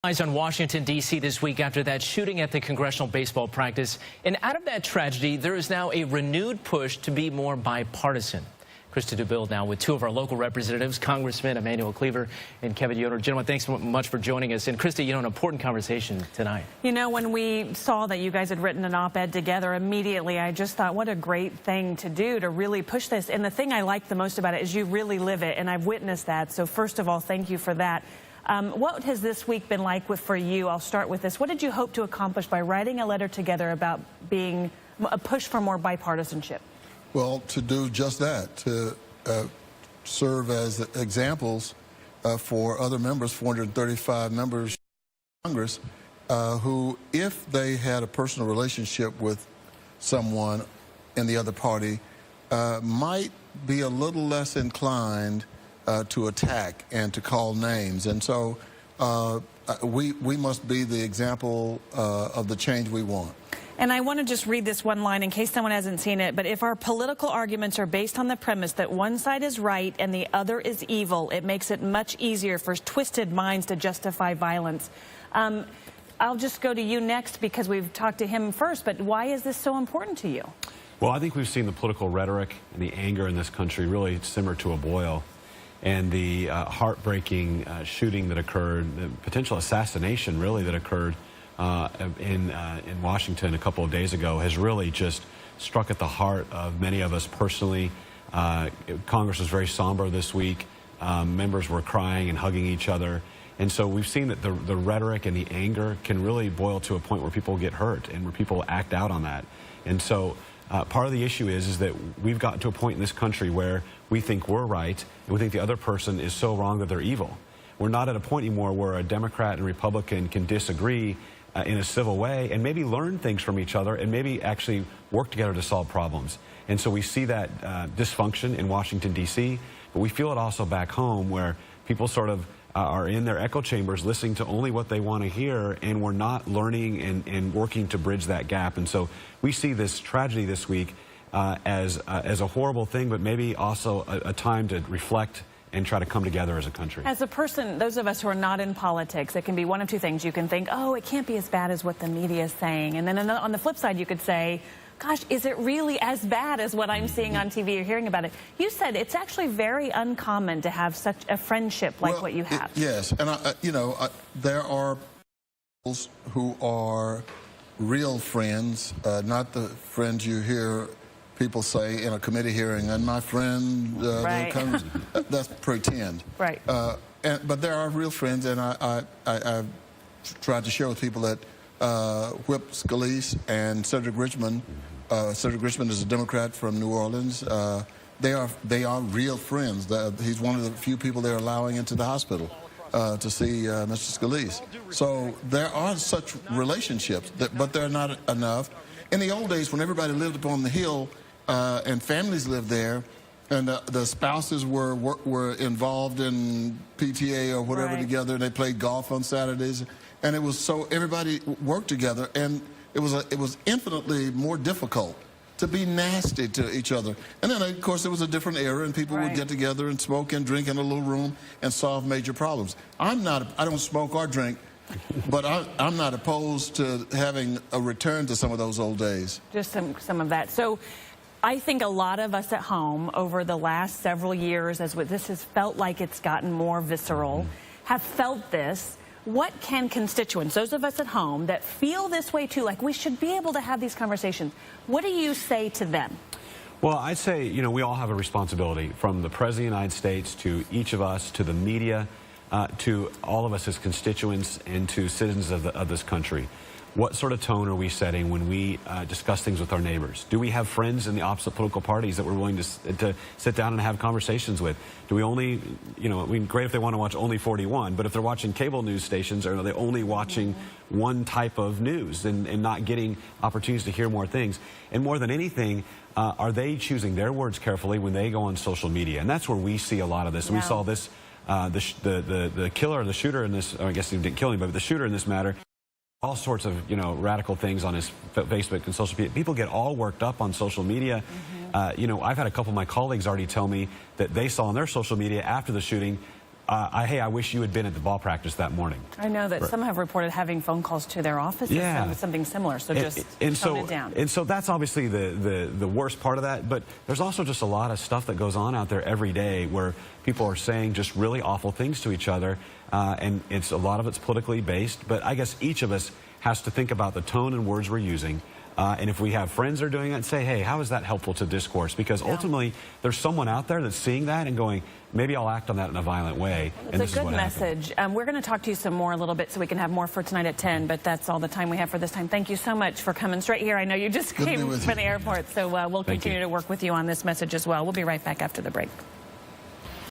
Eyes on Washington, D.C. this week after that shooting at the congressional baseball practice. And out of that tragedy, there is now a renewed push to be more bipartisan. Krista DeBille now with two of our local representatives, Congressman Emmanuel Cleaver and Kevin Yoder. Gentlemen, thanks so much for joining us. And Krista, an important conversation tonight. You know, when we saw that you guys had written an op-ed together, immediately I just thought, what a great thing to do to really push this. And the thing I like the most about it is you really live it, and I've witnessed that. So first of all, thank you for that. What has this week been like for you? I'll start with this. What did you hope to accomplish by writing a letter together about being a push for more bipartisanship? Well, to do just that, to serve as examples for other members, 435 members of Congress, who, if they had a personal relationship with someone in the other party, might be a little less inclined to attack and to call names. And so we must be the example of the change we want. And I want to just read this one line in case someone hasn't seen it. But if our political arguments are based on the premise that one side is right and the other is evil, it makes it much easier for twisted minds to justify violence. I'll just go to you next because we've talked to him first. But why is this so important to you? Well, I think we've seen the political rhetoric and the anger in this country really simmer to a boil. And the heartbreaking shooting that occurred, the potential assassination really that occurred in Washington a couple of days ago has really just struck at the heart of many of us personally. Congress was very somber this week. Members were crying and hugging each other. And so we've seen that the rhetoric and the anger can really boil to a point where people get hurt and where people act out on that. And so part of the issue is that we've gotten to a point in this country where we think we're right and we think the other person is so wrong that they're evil. We're not at a point anymore where a Democrat and Republican can disagree in a civil way and maybe learn things from each other and maybe actually work together to solve problems. And so we see that dysfunction in Washington, D.C., but we feel it also back home where people sort of are in their echo chambers listening to only what they want to hear, and we're not learning and working to bridge that gap. And so we see this tragedy this week as a horrible thing, but maybe also a time to reflect and try to come together as a country. As a person, those of us who are not in politics, it can be one of two things. You can think, oh, it can't be as bad as what the media is saying. And then on the flip side, you could say, gosh, is it really as bad as what I'm seeing on TV or hearing about it? You said it's actually very uncommon to have such a friendship like what you have. Yes, and there are people who are real friends, not the friends you hear people say in a committee hearing, and my friend, right. That's pretend. Right. But there are real friends, and I've tried to share with people that Whip Scalise and Cedric Richmond. Cedric Richmond is a Democrat from New Orleans. They are real friends. He's one of the few people they're allowing into the hospital to see Mr. Scalise. So there are such relationships, but they're not enough. In the old days, when everybody lived upon the Hill and families lived there, and the spouses were involved in PTA or whatever together, and they played golf on Saturdays, and it was so everybody worked together, and it was infinitely more difficult to be nasty to each other. And then, of course, it was a different era, and people would get together and smoke and drink in a little room and solve major problems. I don't smoke or drink, but I'm not opposed to having a return to some of those old days. Just some of that. So I think a lot of us at home over the last several years, as this has felt like it's gotten more visceral, have felt this. What can constituents, those of us at home that feel this way too, like we should be able to have these conversations, what do you say to them? Well, I'd say, we all have a responsibility, from the President of the United States to each of us, to the media, to all of us as constituents and to citizens of this country. What sort of tone are we setting when we discuss things with our neighbors? Do we have friends in the opposite political parties that we're willing to sit down and have conversations with? Do we only, great if they want to watch only 41, but if they're watching cable news stations, are they only watching one type of news and not getting opportunities to hear more things? And more than anything, are they choosing their words carefully when they go on social media? And that's where we see a lot of this. And we saw this, the killer, the shooter in this, I guess he didn't kill anybody, but the shooter in this matter, all sorts of, radical things on his Facebook and social media. People get all worked up on social media. I've had a couple of my colleagues already tell me that they saw on their social media after the shooting hey, I wish you had been at the ball practice that morning. I know that some have reported having phone calls to their offices, something similar, so just tone it down. And so that's obviously the worst part of that, but there's also just a lot of stuff that goes on out there every day where people are saying just really awful things to each other, and a lot of it's politically based, but I guess each of us has to think about the tone and words we're using. And if we have friends that are doing it, say, hey, how is that helpful to discourse? Because ultimately, there's someone out there that's seeing that and going, maybe I'll act on that in a violent way. It's a good message. We're going to talk to you some more a little bit so we can have more for tonight at 10, but that's all the time we have for this time. Thank you so much for coming straight here. I know you just came from the airport, so we'll continue to work with you on this message as well. We'll be right back after the break.